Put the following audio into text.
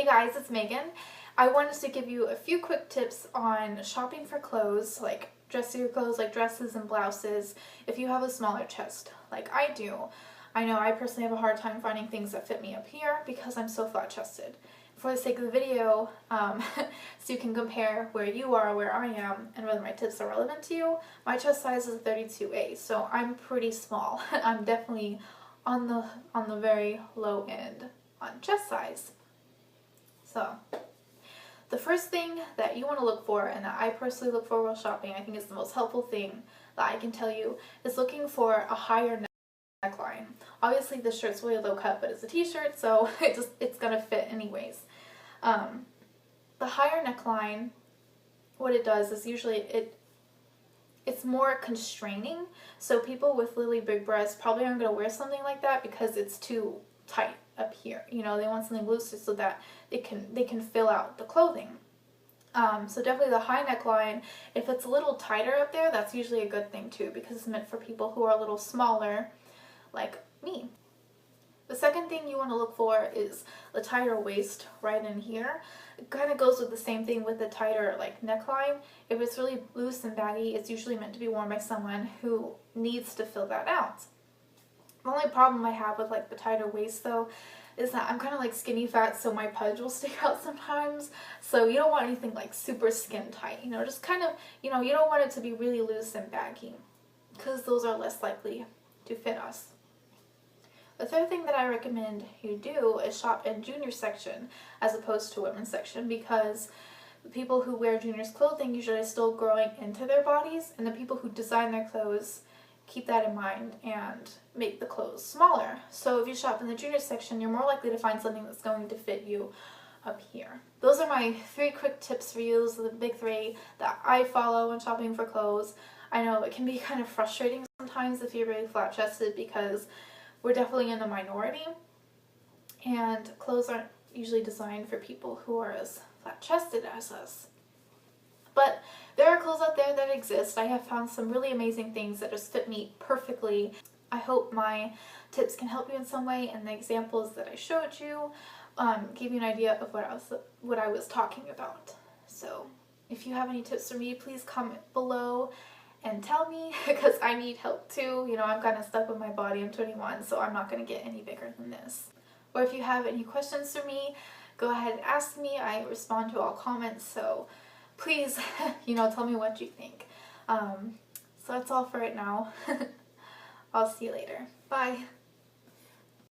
guys, it's Megan. I wanted to give you a few quick tips on shopping for clothes, like dressier clothes like dresses and blouses, if you have a smaller chest, like I do. I know I personally have a hard time finding things that fit me up here because I'm so flat-chested. For the sake of the video, so you can compare where you are, where I am, and whether my tips are relevant to you, my chest size is a 32A, so I'm pretty small. I'm definitely on the very low end on chest size. So the first thing that you want to look for, and that I personally look for while shopping, I think is the most helpful thing that I can tell you, is looking for a higher neckline. Obviously this shirt's really low cut, but it's a t-shirt, so it's gonna fit anyways. The higher neckline, what it does is usually it's more constraining, so people with really big breasts probably aren't going to wear something like that because it's too tight up here. You know, they want something looser so that they can fill out the clothing. So definitely the high neckline, if it's a little tighter up there, that's usually a good thing too, because it's meant for people who are a little smaller, like me. The second thing you want to look for is the tighter waist right in here. It kind of goes with the same thing with the tighter like neckline. If it's really loose and baggy, it's usually meant to be worn by someone who needs to fill that out. The only problem I have with like the tighter waist though is that I'm kind of like skinny fat, so my pudge will stick out sometimes. So you don't want anything like super skin tight, you know, just kind of, you know, you don't want it to be really loose and baggy because those are less likely to fit us. The third thing that I recommend you do is shop in junior section as opposed to women's section, because the people who wear juniors clothing usually are still growing into their bodies, and the people who design their clothes keep that in mind and make the clothes smaller. So if you shop in the junior section, you're more likely to find something that's going to fit you up here. Those are my 3 quick tips for you. Those are the big 3 that I follow when shopping for clothes. I know it can be kind of frustrating sometimes if you're really flat-chested because we're definitely in the minority, and clothes aren't usually designed for people who are as flat-chested as us. But there are clothes out there that exist. I have found some really amazing things that just fit me perfectly. I hope my tips can help you in some way, and the examples that I showed you gave you an idea of what I was talking about. So if you have any tips for me, please comment below and tell me, because I need help too. You know, I'm kind of stuck with my body. I'm 21, so I'm not going to get any bigger than this. Or if you have any questions for me, go ahead and ask me. I respond to all comments, so please, you know, tell me what you think. So that's all for right now. I'll see you later. Bye.